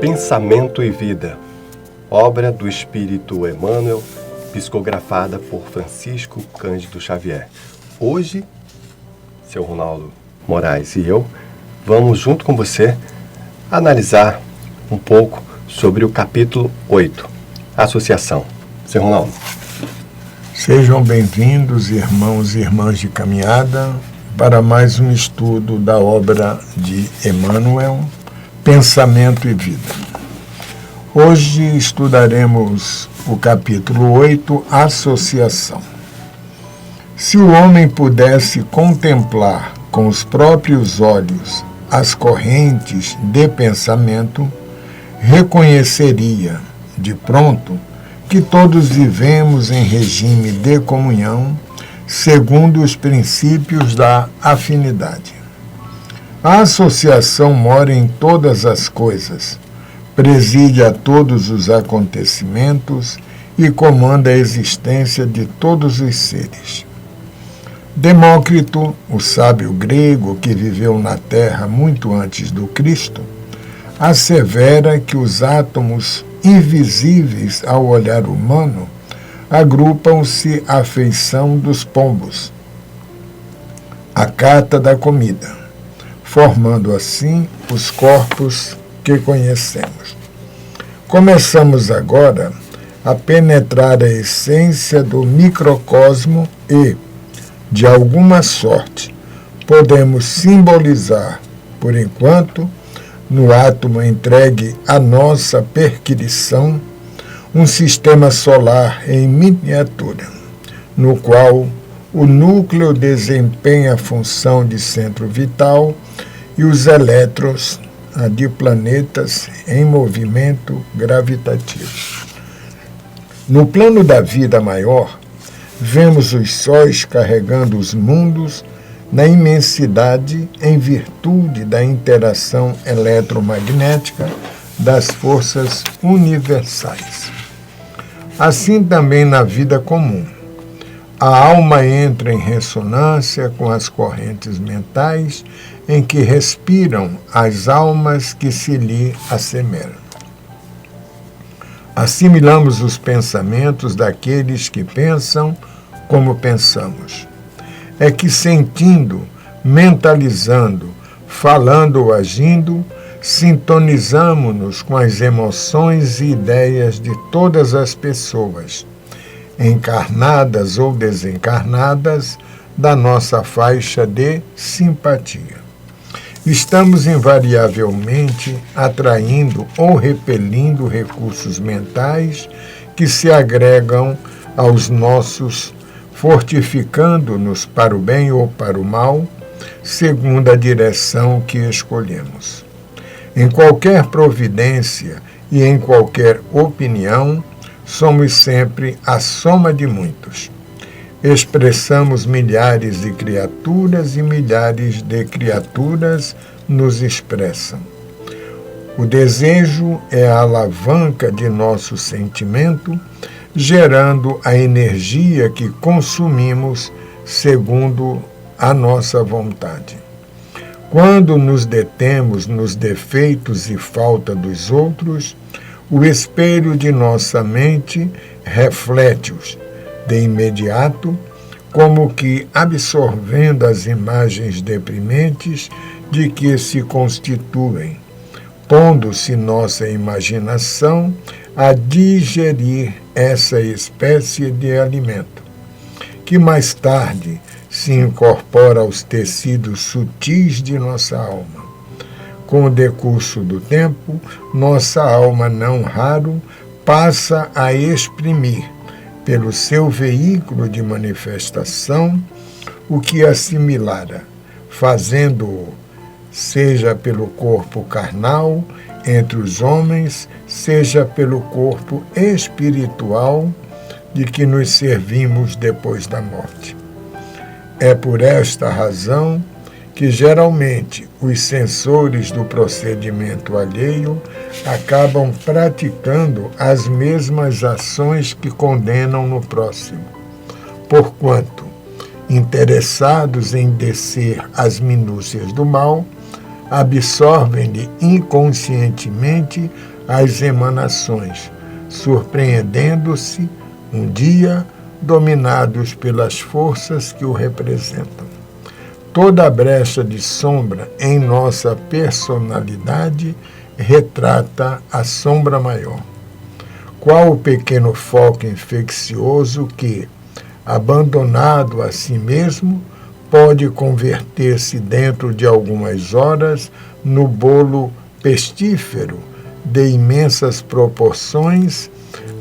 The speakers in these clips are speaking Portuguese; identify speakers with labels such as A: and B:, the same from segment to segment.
A: Pensamento e Vida, obra do Espírito Emmanuel, psicografada por Francisco Cândido Xavier. Hoje, seu Ronaldo Moraes e eu vamos, junto com você, analisar um pouco sobre o capítulo 8, Associação. Seu Ronaldo.
B: Sejam bem-vindos, irmãos e irmãs de caminhada, para mais um estudo da obra de Emmanuel, Pensamento e Vida. Hoje estudaremos o capítulo 8, Associação. Se o homem pudesse contemplar com os próprios olhos as correntes de pensamento, reconheceria, de pronto, que todos vivemos em regime de comunhão, segundo os princípios da afinidade. A associação mora em todas as coisas, preside a todos os acontecimentos e comanda a existência de todos os seres. Demócrito, o sábio grego que viveu na Terra muito antes do Cristo, assevera que os átomos invisíveis ao olhar humano agrupam-se à feição dos pombos, à cata da comida, formando assim os corpos que conhecemos. Começamos agora a penetrar a essência do microcosmo e, de alguma sorte, podemos simbolizar, por enquanto, no átomo entregue à nossa perquisição, um sistema solar em miniatura, no qual o núcleo desempenha a função de centro vital e os elétrons, a de planetas em movimento gravitativo. No plano da vida maior, vemos os sóis carregando os mundos na imensidade em virtude da interação eletromagnética das forças universais. Assim também na vida comum. A alma entra em ressonância com as correntes mentais em que respiram as almas que se lhe assemelham. Assimilamos os pensamentos daqueles que pensam como pensamos. É que sentindo, mentalizando, falando ou agindo, sintonizamo-nos com as emoções e ideias de todas as pessoas, encarnadas ou desencarnadas, da nossa faixa de simpatia. Estamos invariavelmente atraindo ou repelindo recursos mentais que se agregam aos nossos, fortificando-nos para o bem ou para o mal, segundo a direção que escolhemos. Em qualquer providência e em qualquer opinião, somos sempre a soma de muitos. Expressamos milhares de criaturas e milhares de criaturas nos expressam. O desejo é a alavanca de nosso sentimento, gerando a energia que consumimos segundo a nossa vontade. Quando nos detemos nos defeitos e falta dos outros, o espelho de nossa mente reflete-os de imediato, como que absorvendo as imagens deprimentes de que se constituem, pondo-se nossa imaginação a digerir essa espécie de alimento, que mais tarde se incorpora aos tecidos sutis de nossa alma. Com o decurso do tempo, nossa alma, não raro, passa a exprimir, pelo seu veículo de manifestação, o que assimilara, fazendo-o, seja pelo corpo carnal, entre os homens, seja pelo corpo espiritual, de que nos servimos depois da morte. É por esta razão que geralmente os censores do procedimento alheio acabam praticando as mesmas ações que condenam no próximo, porquanto, interessados em descer às minúcias do mal, absorvem-lhe inconscientemente as emanações, surpreendendo-se, um dia, dominados pelas forças que o representam. Toda a brecha de sombra em nossa personalidade retrata a sombra maior. Qual o pequeno foco infeccioso que, abandonado a si mesmo, pode converter-se dentro de algumas horas no bolo pestífero de imensas proporções.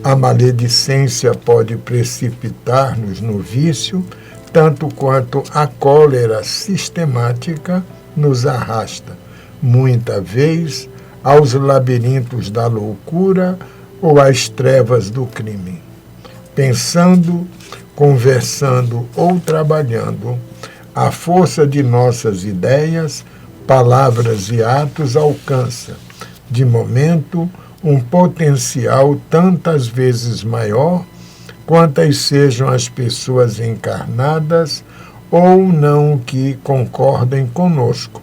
B: A maledicência pode precipitar-nos no vício, tanto quanto a cólera sistemática nos arrasta, muita vez, aos labirintos da loucura ou às trevas do crime. Pensando, conversando ou trabalhando, a força de nossas ideias, palavras e atos alcança, de momento, um potencial tantas vezes maior quantas sejam as pessoas encarnadas ou não que concordem conosco.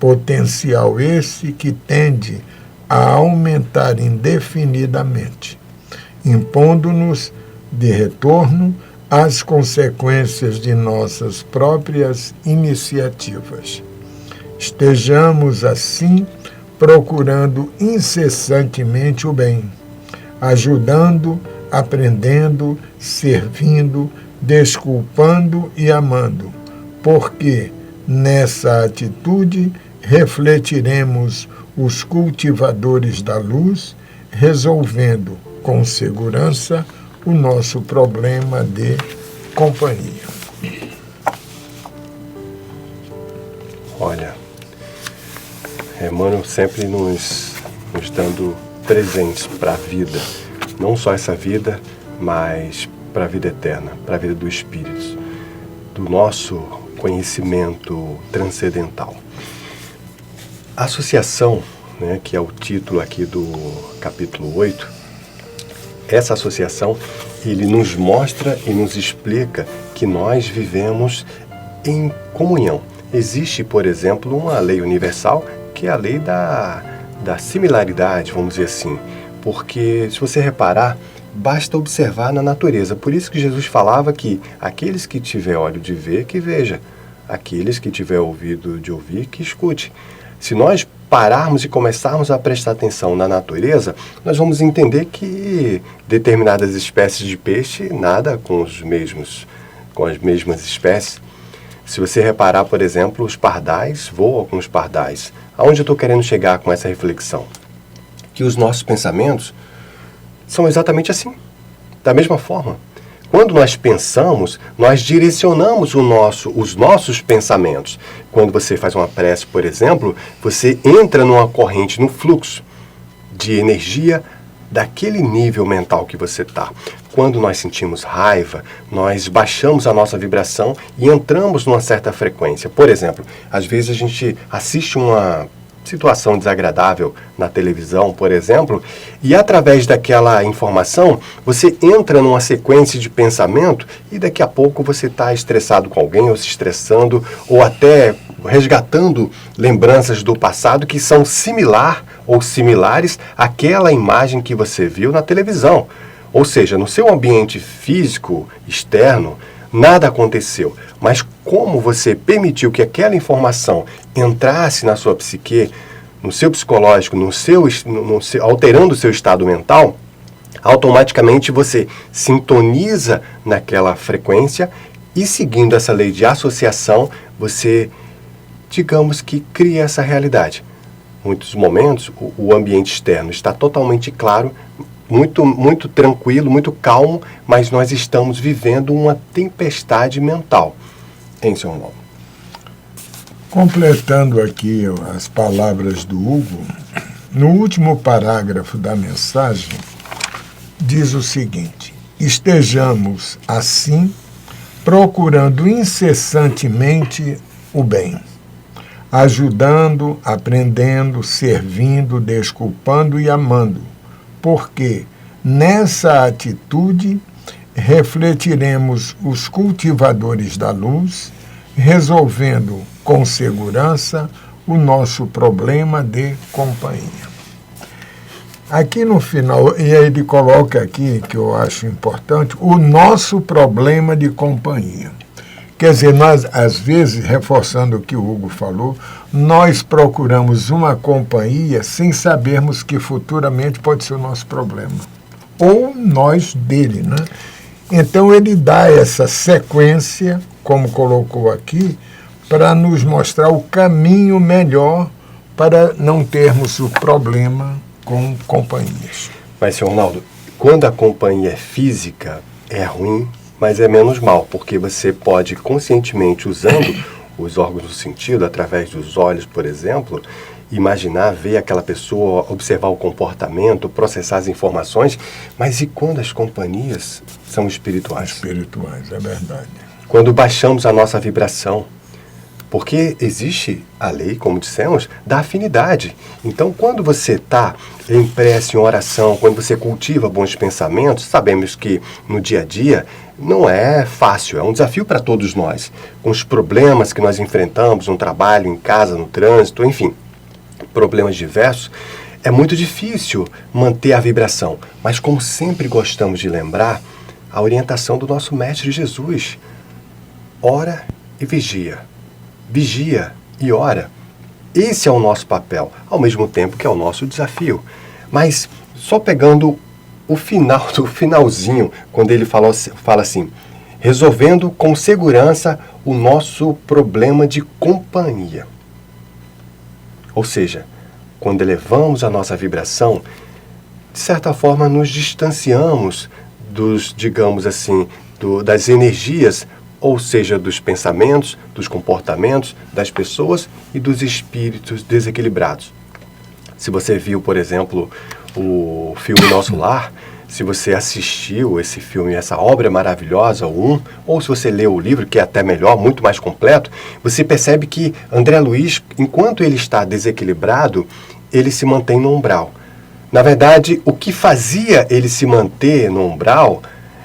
B: Potencial esse que tende a aumentar indefinidamente, impondo-nos, de retorno, as consequências de nossas próprias iniciativas. Estejamos, assim, procurando incessantemente o bem, ajudando, aprendendo, servindo, desculpando e amando, porque nessa atitude refletiremos os cultivadores da luz, resolvendo com segurança o nosso problema de companhia.
A: Olha, Emmanuel sempre nos dando presentes para a vida, não só essa vida, mas para a vida eterna, para a vida do Espírito, do nosso conhecimento transcendental. A associação, né, que é o título aqui do capítulo 8, essa associação, ele nos mostra e nos explica que nós vivemos em comunhão. Existe, por exemplo, uma lei universal, que é a lei da similaridade, vamos dizer assim. Porque, se você reparar, basta observar na natureza. Por isso que Jesus falava que aqueles que tiver olho de ver, que veja. Aqueles que tiver ouvido de ouvir, que escute. Se nós pararmos e começarmos a prestar atenção na natureza, nós vamos entender que determinadas espécies de peixe nadam com as mesmas espécies. Se você reparar, por exemplo, os pardais voam com os pardais. Aonde eu estou querendo chegar com essa reflexão? Que os nossos pensamentos são exatamente assim, da mesma forma. Quando nós pensamos, nós direcionamos os nossos pensamentos. Quando você faz uma prece, por exemplo, você entra numa corrente, num fluxo de energia daquele nível mental que você está. Quando nós sentimos raiva, nós baixamos a nossa vibração e entramos numa certa frequência. Por exemplo, às vezes a gente assiste uma situação desagradável na televisão, por exemplo, e através daquela informação, você entra numa sequência de pensamento e daqui a pouco você está estressado com alguém, ou se estressando, ou até resgatando lembranças do passado que são similares àquela imagem que você viu na televisão. Ou seja, no seu ambiente físico externo, nada aconteceu, mas como você permitiu que aquela informação entrasse na sua psique, no seu psicológico, alterando o seu estado mental, automaticamente você sintoniza naquela frequência e, seguindo essa lei de associação, você, digamos que, cria essa realidade. Em muitos momentos, o ambiente externo está totalmente claro, muito tranquilo, muito calmo, mas nós estamos vivendo uma tempestade mental. Hein, Sr. Ronaldo?
B: Completando aqui as palavras do Hugo, no último parágrafo da mensagem, diz o seguinte: estejamos, assim, procurando incessantemente o bem, ajudando, aprendendo, servindo, desculpando e amando, porque nessa atitude refletiremos os cultivadores da luz, resolvendo com segurança o nosso problema de companhia. Aqui no final, e aí ele coloca aqui, que eu acho importante, o nosso problema de companhia. Quer dizer, nós, às vezes, reforçando o que o Hugo falou, nós procuramos uma companhia sem sabermos que futuramente pode ser o nosso problema. Ou nós dele, né? Então ele dá essa sequência, como colocou aqui, para nos mostrar o caminho melhor para não termos o problema com companhias.
A: Mas, senhor Ronaldo, quando a companhia é física, é ruim, mas é menos mal, porque você pode conscientemente, usando os órgãos do sentido, através dos olhos, por exemplo, imaginar, ver aquela pessoa, observar o comportamento, processar as informações, mas e quando as companhias são espirituais?
B: Espirituais, é verdade.
A: Quando baixamos a nossa vibração, porque existe a lei, como dissemos, da afinidade. Então, quando você está em prece, em oração, quando você cultiva bons pensamentos, sabemos que no dia a dia não é fácil, é um desafio para todos nós, com os problemas que nós enfrentamos no trabalho, em casa, no trânsito, enfim, problemas diversos, é muito difícil manter a vibração. Mas como sempre gostamos de lembrar, a orientação do nosso Mestre Jesus, ora e vigia. Vigia e ora. Esse é o nosso papel, ao mesmo tempo que é o nosso desafio. Mas só pegando o final do finalzinho, quando ele fala assim, resolvendo com segurança o nosso problema de companhia. Ou seja, quando elevamos a nossa vibração, de certa forma nos distanciamos dos, digamos assim, das energias, ou seja, dos pensamentos, dos comportamentos, das pessoas e dos espíritos desequilibrados. Se você viu, por exemplo, o filme Nosso Lar, se você assistiu esse filme, essa obra maravilhosa, ou se você leu o livro, que é até melhor, muito mais completo, você percebe que André Luiz, enquanto ele está desequilibrado, ele se mantém no umbral. Na verdade, o que fazia ele se manter no umbral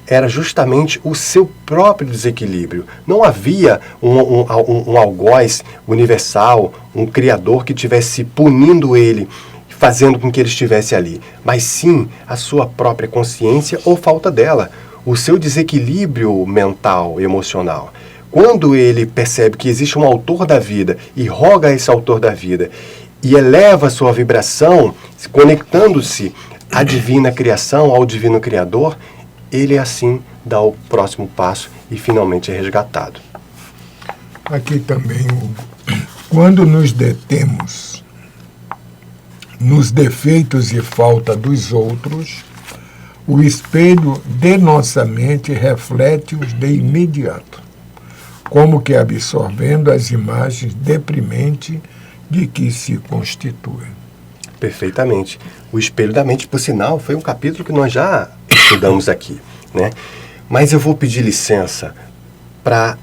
A: era justamente o seu próprio desequilíbrio. Não havia um algoz universal, um criador que estivesse punindo ele, fazendo com que ele estivesse ali, mas sim a sua própria consciência ou falta dela, o seu desequilíbrio mental, emocional. Quando ele percebe que existe um autor da vida e roga a esse autor da vida e eleva a sua vibração, conectando-se à divina criação, ao divino criador, ele assim dá o próximo passo e finalmente é resgatado.
B: Aqui também, quando nos detemos nos defeitos e falta dos outros, o espelho de nossa mente reflete-os de imediato, como que absorvendo as imagens deprimentes de que se constituem.
A: Perfeitamente. O espelho da mente, por sinal, foi um capítulo que nós já estudamos aqui, né? Mas eu vou pedir licença para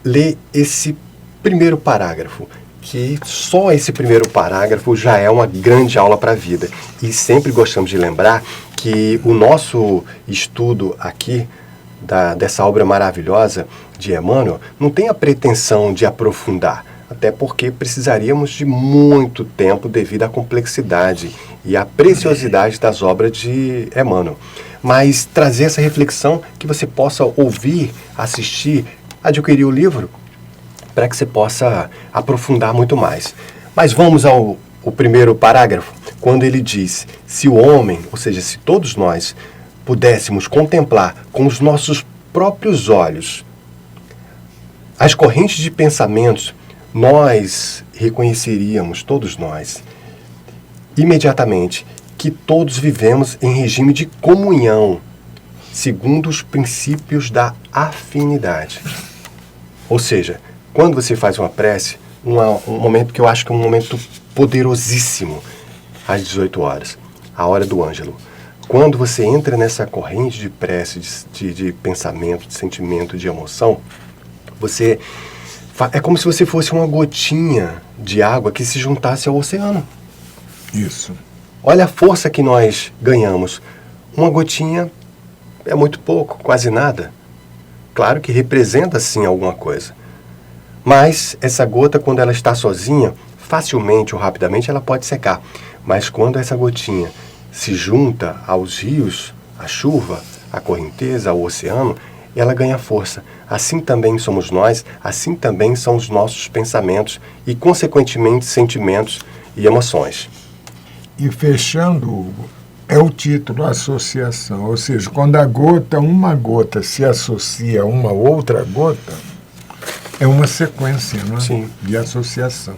A: ler esse primeiro parágrafo, que só esse primeiro parágrafo já é uma grande aula para a vida. E sempre gostamos de lembrar que o nosso estudo aqui, dessa obra maravilhosa de Emmanuel, não tem a pretensão de aprofundar, até porque precisaríamos de muito tempo devido à complexidade e à preciosidade das obras de Emmanuel. Mas trazer essa reflexão que você possa ouvir, assistir, adquirir o livro, para que você possa aprofundar muito mais. Mas vamos ao primeiro parágrafo, quando ele diz, se o homem, ou seja, se todos nós pudéssemos contemplar com os nossos próprios olhos as correntes de pensamentos, nós reconheceríamos, todos nós, imediatamente, que todos vivemos em regime de comunhão, segundo os princípios da afinidade. Ou seja, quando você faz uma prece, um momento que eu acho que é um momento poderosíssimo, às 18 horas, a hora do Ângelo. Quando você entra nessa corrente de prece, de pensamento, de sentimento, de emoção, é como se você fosse uma gotinha de água que se juntasse ao oceano.
B: Isso.
A: Olha a força que nós ganhamos. Uma gotinha é muito pouco, quase nada. Claro que representa sim alguma coisa. Mas essa gota, quando ela está sozinha, facilmente ou rapidamente ela pode secar. Mas quando essa gotinha se junta aos rios, à chuva, à correnteza, ao oceano, ela ganha força. Assim também somos nós, assim também são os nossos pensamentos e, consequentemente, sentimentos e emoções.
B: E fechando, Hugo, é o título associação, ou seja, quando uma gota se associa a uma outra gota, é uma sequência, não é?
A: Sim.
B: De associação.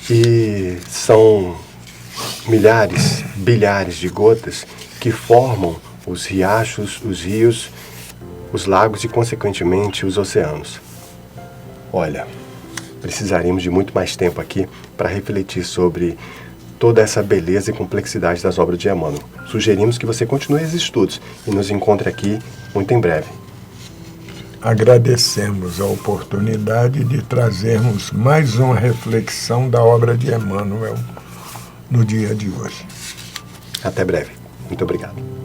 A: E são milhares, bilhares de gotas que formam os riachos, os rios, os lagos e, consequentemente, os oceanos. Olha, precisaríamos de muito mais tempo aqui para refletir sobre toda essa beleza e complexidade das obras de Emmanuel. Sugerimos que você continue os estudos e nos encontre aqui muito em breve.
B: Agradecemos a oportunidade de trazermos mais uma reflexão da obra de Emmanuel no dia de hoje.
A: Até breve. Muito obrigado.